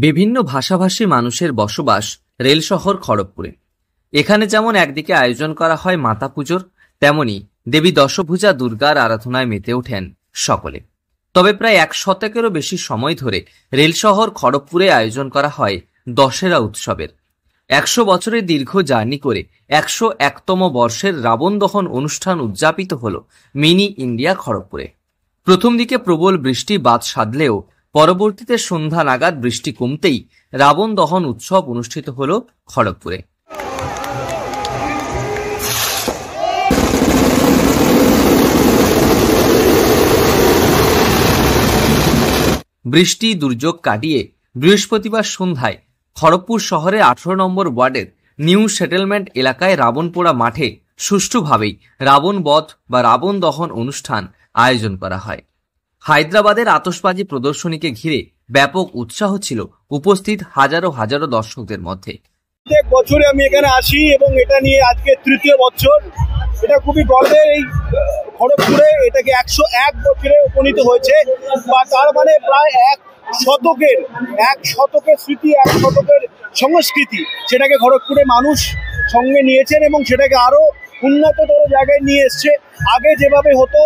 বিভিন্ন ভাষাভাষী মানুষের বসবাস রেল শহর খড়গপুরে। এখানে যেমন একদিকে আয়োজন করা হয় মাতা পুজোর, তেমনি দেবী দশভুজা দুর্গার আরাধনায় মেতে ওঠেন সকলে। তবে প্রায় 1 শতকেরও বেশি সময় ধরে রেল শহর খড়গপুরে আয়োজন করা হয় দশেরা উৎসবের। 100 বছরের দীর্ঘ জার্নি করে 101তম বর্ষের রাবণ দহন অনুষ্ঠান উদযাপিত হল মিনি ইন্ডিয়া খড়গপুরে। প্রথম দিকে প্রবল বৃষ্টি বাদ সাধলেও পরবর্তীতে সন্ধ্যা নাগাদ বৃষ্টি কমতেই রাবণ দহন উৎসব অনুষ্ঠিত হল খড়গপুরে। বৃষ্টি দুর্যোগ কাটিয়ে বৃহস্পতিবার সন্ধ্যায় খড়গপুর শহরের 18 নম্বর ওয়ার্ডের নিউ সেটেলমেন্ট এলাকায় রাবণপোড়া মাঠে সুষ্ঠুভাবেই রাবণ বধ বা রাবণ দহন অনুষ্ঠান আয়োজন করা হয়। হায়দ্রাবাদের আতশবাজি প্রদর্শনীকে ঘিরে ব্যাপক উৎসাহ ছিল উপস্থিত হাজারো হাজারো দর্শকদের মধ্যে। প্রত্যেক বছরে আমি এখানে আসি এবং এটা নিয়ে আজকে 3য় বছর। এটা খুবই গর্বের। এই খড়গপুরে এটাকে 101 বছরে উপনীত হয়েছে, বা তার মানে প্রায় 1 শতকের স্মৃতি, 1 শতকের সংস্কৃতি, সেটাকে খড়গপুরে মানুষ সঙ্গে নিয়েছেন এবং সেটাকে আরো উন্নততর জায়গায় নিয়ে এসছে। আগে যেভাবে হতো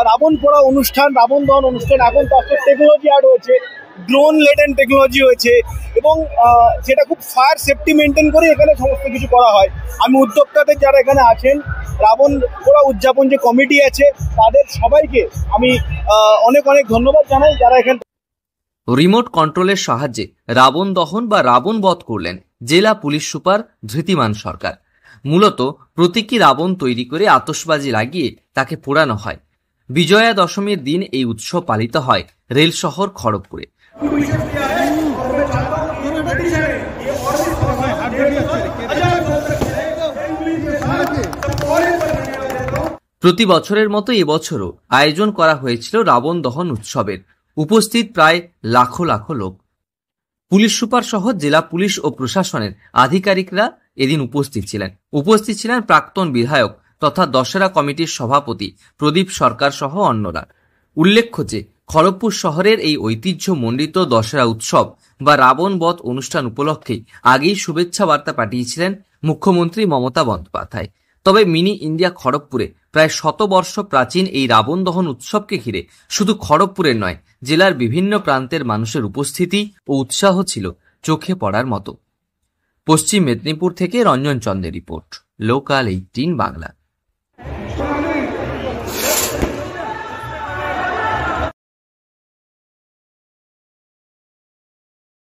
রাবণ পোড়া অনুষ্ঠান, রাবণ দহন অনুষ্ঠান, এখন তার টেকনোলজি অ্যাড হয়েছে, ড্রোন লেডেন টেকনোলজি হয়েছে এবং যেটা খুব ফায়ার সেফটি মেনটেন করে এখানে সমস্ত কিছু করা হয়। আমি উদ্যোক্তাদের যারা এখানে আছেন, রাবণ পোড়া উদযাপন যে কমিটি আছে, তাদের সবাইকে আমি অনেক অনেক ধন্যবাদ জানাই যারা এখানে। রিমোট কন্ট্রোলের সাহায্যে রাবণ দহন বা রাবণ বধ করলেন জেলা পুলিশ সুপার ধৃতিমান সরকার। মূলত প্রতীকী রাবণ তৈরি করে আতশবাজি লাগিয়ে তাকে পোড়ানো হয়। বিজয়া দশমীর দিন এই উৎসব পালিত হয় রেল শহর খড়গপুরে। প্রতি বছরের মতো এবছরও আয়োজন করা হয়েছিল রাবণ দহন উৎসবের। উপস্থিত প্রায় লাখো লাখো লোক। পুলিশ সুপার সহ জেলা পুলিশ ও প্রশাসনের আধিকারিকরা এদিন উপস্থিত ছিলেন প্রাক্তন বিধায়ক তথা দশেরা কমিটির সভাপতি প্রদীপ সরকার সহ অন্যরা। উল্লেখ্য যে খড়গপুর শহরের এই ঐতিহ্যমণ্ডিত দশেরা উৎসব বা রাবণ বধ অনুষ্ঠান উপলক্ষে আগেই শুভেচ্ছা বার্তা পাঠিয়েছিলেন মুখ্যমন্ত্রী মমতা বন্দ্যোপাধ্যায়। তবে মিনি ইন্ডিয়া খড়গপুরে প্রায় 100 বর্ষ প্রাচীন এই রাবণ দহন উৎসবকে ঘিরে শুধু খড়গপুরের নয়, জেলার বিভিন্ন প্রান্তের মানুষের উপস্থিতি ও উৎসাহ ছিল চোখে পড়ার মতো। পশ্চিম মেদিনীপুর থেকে রঞ্জন চন্দ্রের রিপোর্ট, লোকাল 18 বাংলা।